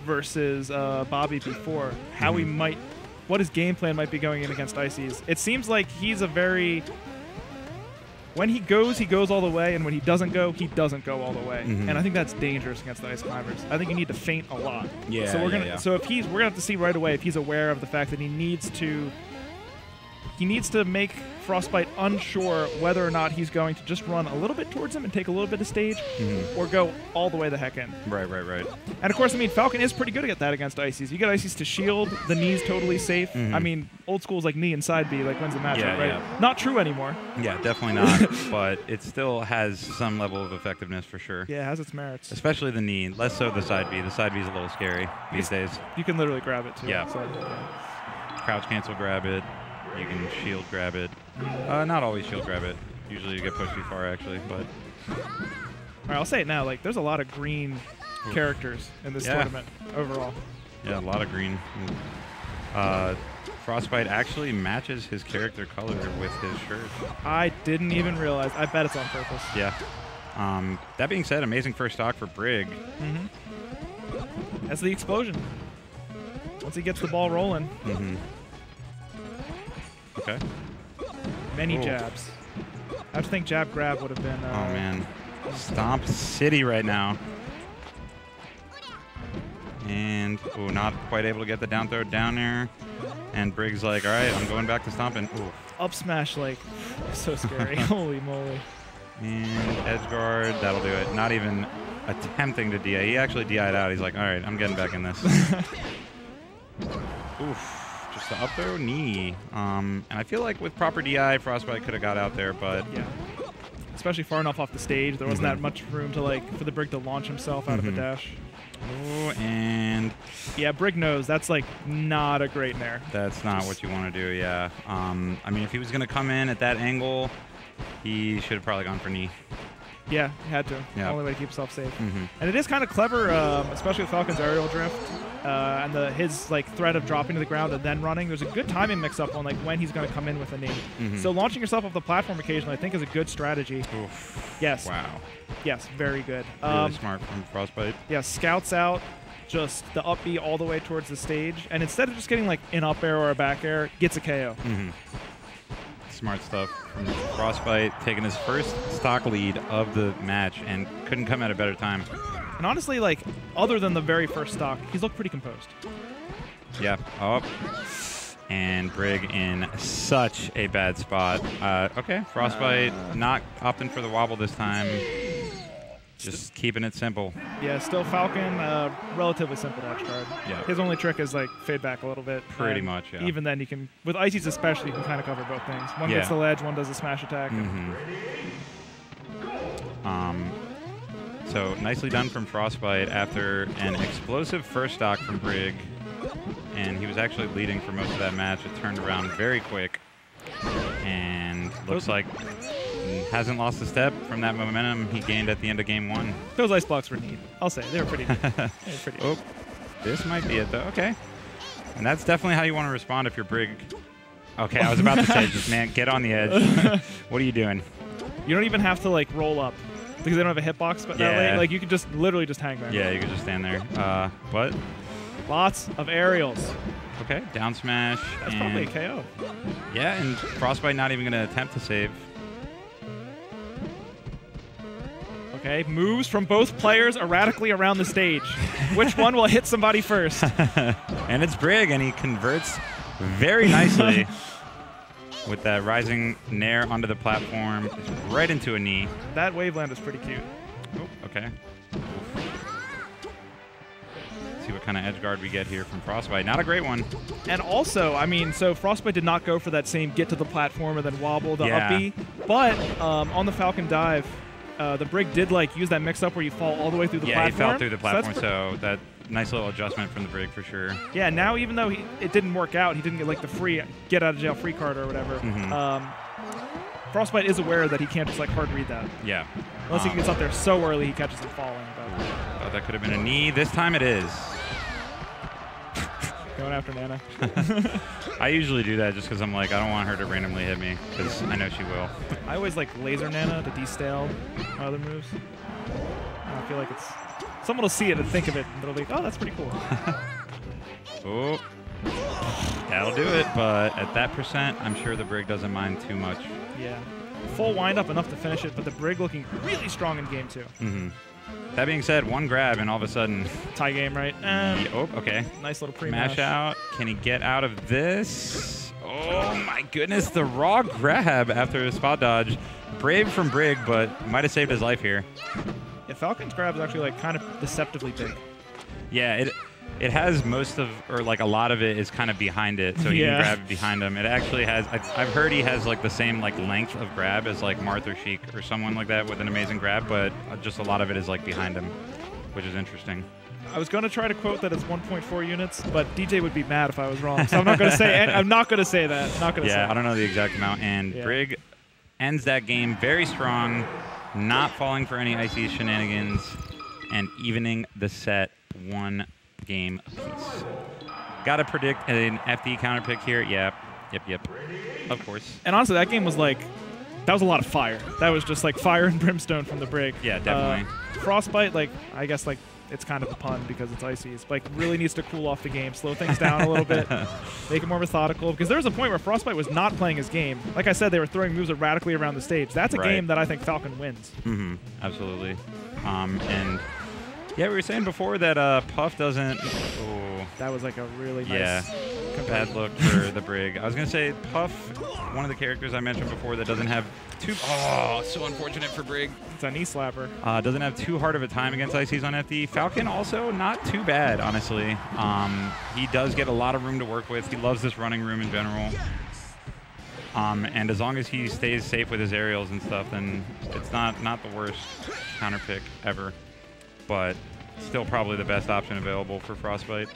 versus Bobby before, how he might, what his game plan might be going in against Ices. It seems like he's a very, when he goes all the way, and when he doesn't go all the way. And I think that's dangerous against the Ice Climbers. I think you need to feint a lot. Yeah. So we're gonna, so if we're gonna have to see right away if he's aware of the fact that he needs to make Frostbyte unsure whether or not he's going to just run a little bit towards him and take a little bit of stage, or go all the way the heck in. Right. And of course, I mean, Falcon is pretty good at that against Ices. You get Ices to shield, the knee's totally safe. I mean, old school's like knee and side B, like wins the matchup, right? Yeah. Not true anymore. Yeah, definitely not. But it still has some level of effectiveness for sure. Yeah, it has its merits. Especially the knee, less so the side B. The side B is a little scary these days. You can literally grab it too. Yeah. So, Crouch cancel grab it. You can shield grab it. Not always shield grab it. Usually you get pushed too far actually, but. All right, I'll say it now. Like, there's a lot of green characters in this tournament overall. Yeah, a lot of green. Frostbyte actually matches his character color with his shirt. I didn't even realize. I bet it's on purpose. Yeah. That being said, amazing first stock for Brig. That's the explosion. Once he gets the ball rolling. Okay. Many jabs. I have to think jab grab would have been. Oh man, Stomp City right now. And not quite able to get the down throw down there. And Brig's like, all right, I'm going back to stomping. Up smash, like, so scary. Holy moly. And edge guard, that'll do it. Not even attempting to DI. He actually DI'd out. He's like, all right, I'm getting back in this. Oof. Just the up throw knee. And I feel like with proper DI, Frostbyte could have got out there, but yeah. Especially far enough off the stage, there wasn't that much room to for the Brig to launch himself out of the dash. Oh, and yeah, Brig knows that's like not a great nair. That's not what you want to do. Yeah. I mean, if he was gonna come in at that angle, he should have probably gone for knee. Yeah, he had to. Yeah. Only way to keep himself safe. And it is kind of clever, especially with Falcon's aerial drift and his threat of dropping to the ground and then running. There's a good timing mix-up on when he's going to come in with a knee. So launching yourself off the platform occasionally, I think, is a good strategy. Oof. Yes. Wow. Yes, very good. Really smart from Frostbyte. Yeah, scouts out just the up B all the way towards the stage, and instead of just getting an up air or a back air, gets a KO. Smart stuff from Frostbyte, taking his first stock lead of the match and couldn't come at a better time. And honestly, other than the very first stock, he's looked pretty composed. Yeah. Oh. And Brig in such a bad spot. Okay, Frostbyte not opting for the wobble this time. Just keeping it simple. Yeah, still Falcon, relatively simple edge guard. Yeah. His only trick is fade back a little bit. Pretty much, yeah. Even then, you can, with Ices especially, you can kind of cover both things. One gets the ledge, one does a smash attack. So nicely done from Frostbyte after an explosive first stock from Brig. And he was actually leading for most of that match. It turned around very quick. And looks like hasn't lost a step from that momentum he gained at the end of game one. Those ice blocks were neat. I'll say they were pretty neat. Oh, this might be it though. Okay. And that's definitely how you want to respond if you're Brig. Okay, I was about to say, just man, get on the edge. What are you doing? You don't even have to roll up because they don't have a hitbox that late. You could just literally just hang there. Yeah, you could just stand there. What? Lots of aerials. Okay, down smash. That's probably a KO. Yeah, and Frostbyte not even going to attempt to save. Okay, moves from both players erratically around the stage. Which one will hit somebody first? And it's Brig, and he converts very nicely with that rising nair onto the platform right into a knee. That waveland was pretty cute. Oh, okay. See what kind of edge guard we get here from Frostbyte. Not a great one. And also, I mean, so Frostbyte did not go for that same get to the platform and then wobble the up B, but on the Falcon dive, the Brig did use that mix-up where you fall all the way through the platform. Yeah, he fell through the platform, so that nice little adjustment from the Brig for sure. Yeah, now even though it didn't work out, he didn't get the free get out of jail free card or whatever. Frostbyte is aware that he can't just hard read that. Yeah. Unless he gets up there so early he catches him falling. But that could have been a knee. This time it is. Going after Nana. I usually do that just because I'm I don't want her to randomly hit me because I know she will. I always laser Nana to de-stale my other moves. I feel like it's someone will see it and think of it, and they'll be, oh, that's pretty cool. Oh, that'll do it. But at that percent, I'm sure the Brig doesn't mind too much. Yeah. Full windup enough to finish it, but the Brig looking really strong in game 2. Mm-hmm. That being said, one grab and all of a sudden... Tie game, right? Oh, okay. Nice little pre-mash. Mash out. Can he get out of this? Oh, my goodness. The raw grab after the spot dodge. Brave from Brig, but might have saved his life here. Yeah, Falcon's grab is actually like kind of deceptively big. Yeah, it has most of, or like a lot of it is kind of behind it, so you can grab it behind him. It actually has, I've heard he has like the same like length of grab as like Marth or Sheik or someone like that with an amazing grab, but just a lot of it is like behind him, which is interesting. I was going to try to quote that it's 1.4 units, but DJ would be mad if I was wrong, so I'm not going to say. I'm not going to say that. Not going to say. Yeah, I don't know the exact amount, and Brig ends that game very strong, not falling for any icy shenanigans, and evening the set 1 game apiece. Got to predict an FD counter pick here. Yeah. Yep. Of course. And honestly, that game was like, that was a lot of fire. That was just like fire and brimstone from the Brig. Yeah, definitely. Frostbyte, like, I guess like it's kind of a pun because it's icy. It's like really needs to cool off the game, slow things down a little bit, make it more methodical. Because there was a point where Frostbyte was not playing his game. Like I said, they were throwing moves erratically around the stage. That's a game that I think Falcon wins. Mm-hmm. Absolutely. And yeah, we were saying before that Puff doesn't. Oh, that was like a really nice. Bad look for the Brig. I was gonna say Puff, one of the characters I mentioned before that doesn't have too. Oh, so unfortunate for Brig. It's a knee slapper. Doesn't have too hard of a time against ICs on FD. Falcon also not too bad, honestly. He does get a lot of room to work with. He loves this running room in general. And as long as he stays safe with his aerials and stuff, then it's not the worst counter pick ever. But still probably the best option available for Frostbyte.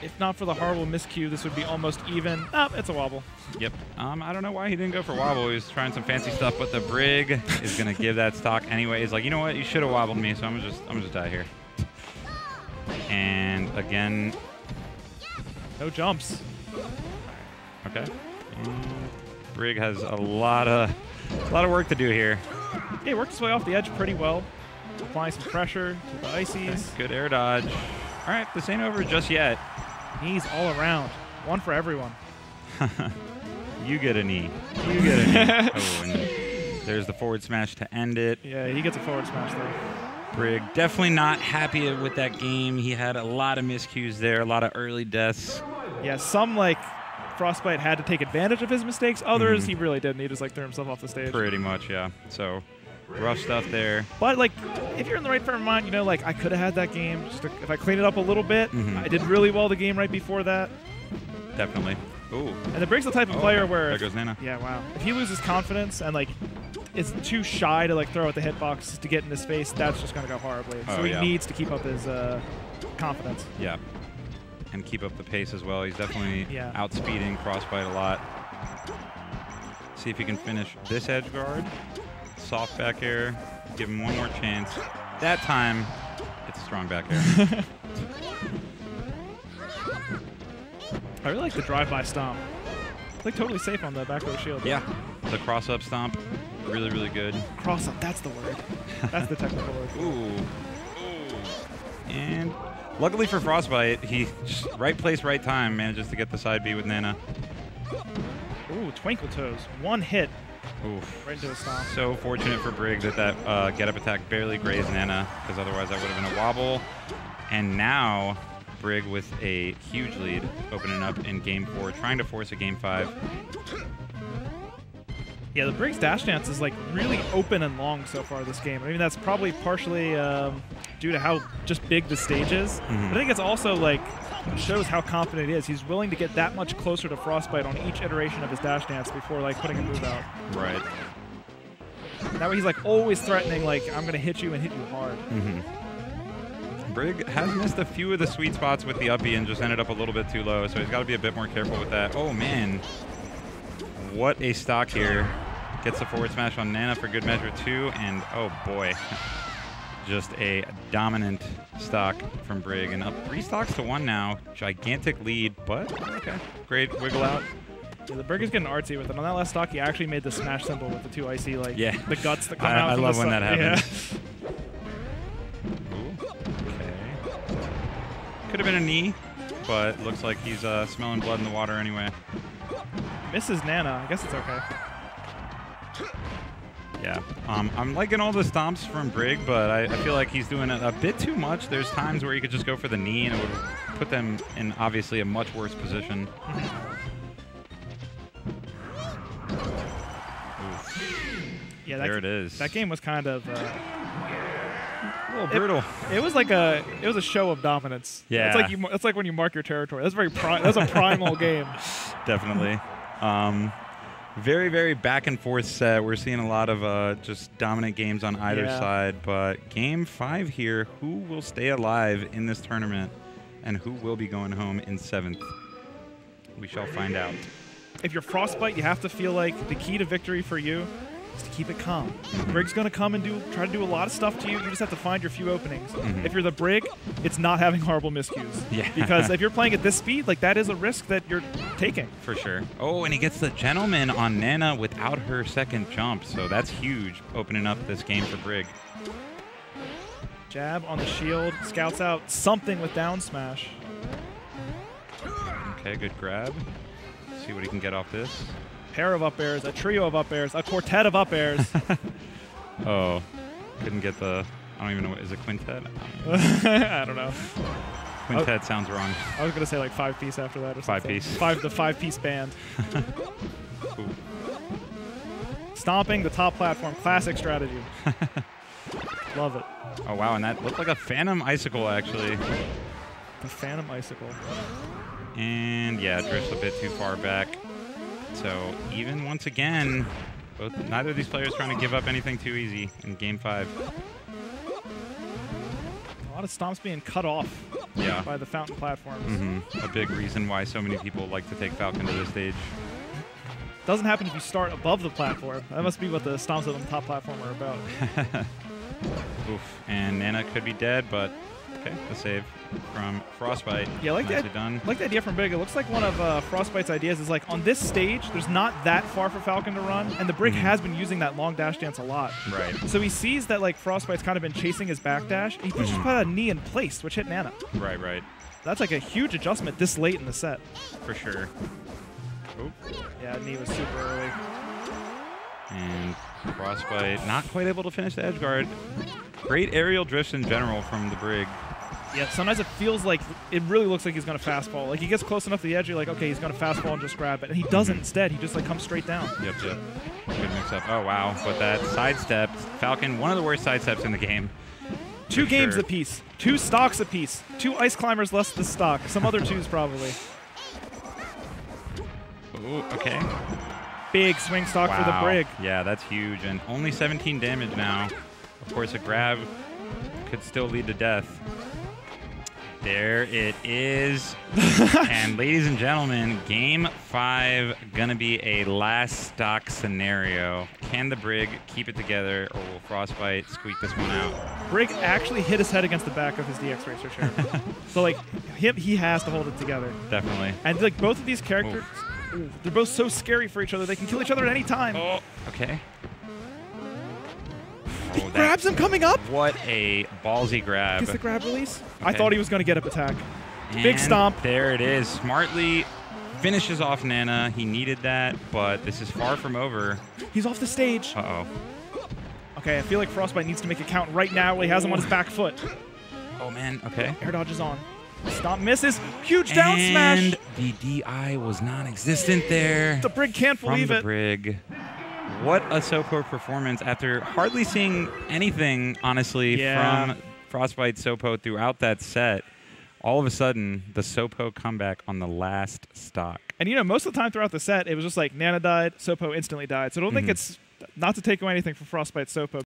If not for the horrible miscue, this would be almost even. Oh, it's a wobble. Yep. I don't know why he didn't go for wobble. He was trying some fancy stuff, but the Brig is gonna give that stock anyway. He's like, you know what? You should have wobbled me, so I'm gonna just die here. And again, no jumps. Okay. And Brig has a lot of work to do here. Yeah, he worked his way off the edge pretty well, applying some pressure to the ices. Okay. Good air dodge. All right, this ain't over just yet. Knees all around. One for everyone. You get a knee. You get a knee. Oh, and there's the forward smash to end it. Yeah, he gets a forward smash there. Brig definitely not happy with that game. He had a lot of miscues there, a lot of early deaths. Yeah, some like Frostbyte had to take advantage of his mistakes. Others he really didn't. He just like threw himself off the stage. Pretty much, yeah. So rough stuff there. But like, if you're in the right frame of mind, you know, like I could have had that game. Just if I clean it up a little bit, I did really well the game right before that. Definitely. Ooh. And the Brig's the type of player where there goes Nana. Yeah, wow. If he loses confidence and like is too shy to like throw at the hitbox to get in his face, that's just gonna go horribly. So he needs to keep up his confidence. Yeah. And keep up the pace as well. He's definitely outspeeding Frostbyte a lot. See if he can finish this edge guard. Soft back air. Give him one more chance. That time, it's a strong back air. I really like the drive-by stomp. It's like totally safe on the back row shield. Yeah. The cross-up stomp, really, really good. Cross-up, that's the word. That's the technical word. Ooh. And luckily for Frostbyte, he just right place, right time manages to get the side B with Nana. Ooh, Twinkle Toes. One hit. Oof. Right into a stomp. So fortunate for Brig that get-up attack barely grazed Nana, because otherwise that would have been a wobble. And now Brig with a huge lead, opening up in Game 4, trying to force a Game 5. Yeah, the Brig's dash dance is like really open and long so far this game. I mean, that's probably partially due to how just big the stage is. But I think it's also like shows how confident he is. He's willing to get that much closer to Frostbyte on each iteration of his dash dance before like putting a move out. Right. That way he's like always threatening, like, I'm going to hit you and hit you hard. Brig has missed a few of the sweet spots with the uppie and just ended up a little bit too low, so he's got to be a bit more careful with that. Oh, man. What a stock here. Gets the forward smash on Nana for good measure, too, and oh, boy. Just a dominant stock from Brig, and up 3 stocks to 1 now. Gigantic lead, but okay. Great wiggle out. Yeah, the Brig is getting artsy with it. On that last stock, he actually made the smash symbol with the 2 icy, like, the guts that come out. I love when that happens. Could have been a knee, but looks like he's smelling blood in the water anyway. Misses Nana. I guess it's okay. Yeah, I'm liking all the stomps from Brig, but I feel like he's doing it a bit too much. There's times where you could just go for the knee, and it would put them in obviously a much worse position. Yeah, there it is. That game was kind of a little brutal. It was like a show of dominance. Yeah, it's like when you mark your territory. That's that's a primal game. Definitely. Very, very back and forth set. We're seeing a lot of just dominant games on either side. But game 5 here, who will stay alive in this tournament and who will be going home in 7th? We shall find out. If you're Frostbyte, you have to feel like the key to victory for you is to keep it calm. Brig's going to come and try to do a lot of stuff to you. You just have to find your few openings. If you're the Brig, it's not having horrible miscues. Yeah. Because if you're playing at this speed, like that is a risk that you're taking. For sure. Oh, and he gets the gentleman on Nana without her second jump. So that's huge, opening up this game for Brig. Jab on the shield, scouts out something with down smash. Okay, good grab. See what he can get off this. Pair of up airs, a trio of up airs, a quartet of up airs. Oh, couldn't get the, I don't even know, is it quintet? I don't know. Quintet sounds wrong. I was going to say like 5-piece after that or something. 5-piece. The 5-piece band. Stomping the top platform, classic strategy. Love it. Oh, wow, and that looked like a Phantom Icicle, actually. The Phantom Icicle. And, yeah, drifts a bit too far back. So, even once again, neither of these players trying to give up anything too easy in Game 5. A lot of stomps being cut off by the fountain platforms. A big reason why so many people like to take Falcon to this stage. Doesn't happen if you start above the platform. That must be what the stomps on the top platform are about. Oof. And Nana could be dead, but okay, the save from Frostbyte. Yeah, like the idea from Brig. It looks like one of Frostbyte's ideas is like on this stage, there's not that far for Falcon to run, and the Brig has been using that long dash dance a lot. Right. So he sees that like Frostbyte's kind of been chasing his back dash. He just put a knee in place, which hit Nana. Right, right. That's like a huge adjustment this late in the set. For sure. Oop. Yeah, knee was super early. And Frostbyte not quite able to finish the edge guard. Great aerial drifts in general from the Brig. Yeah, sometimes it feels like, it really looks like he's going to fastball. Like he gets close enough to the edge, you're like, okay, he's going to fastball and just grab it. And he doesn't instead. He just like comes straight down. Yep. Good mix up. Oh, wow. But that sidestep, Falcon, one of the worst sidesteps in the game. 2 games apiece. 2 stocks apiece. 2 ice climbers less the stock. Some other 2s probably. Ooh, okay. Big swing stock for the Brig. Yeah, that's huge. And only 17 damage now. Of course, a grab could still lead to death. There it is. And ladies and gentlemen, game 5 gonna be a last stock scenario. Can the Brig keep it together, or will Frostbyte squeak this one out? Brig actually hit his head against the back of his DX Racer chair. So like he has to hold it together. Definitely. And like both of these characters, they're both so scary for each other. They can kill each other at any time. Oh, okay. He grabs him coming up. What a ballsy grab. Gets the grab release. Okay. I thought he was going to get up attack. And big stomp. There it is. Smartly finishes off Nana. He needed that, but this is far from over. He's off the stage. Uh-oh. Okay, I feel like Frostbyte needs to make a count right now while he has him on his back foot. Oh, man. Okay. Air dodge is on. Stomp misses. Huge down smash. And the DI was non-existent there. The Brig can't believe it. From the Brig. What a Sopo performance after hardly seeing anything, honestly, from Frostbyte Sopo throughout that set. All of a sudden, the Sopo comeback on the last stock. And, you know, most of the time throughout the set, it was just like Nana died, Sopo instantly died. So I don't think it's not to take away anything from Frostbyte Sopo.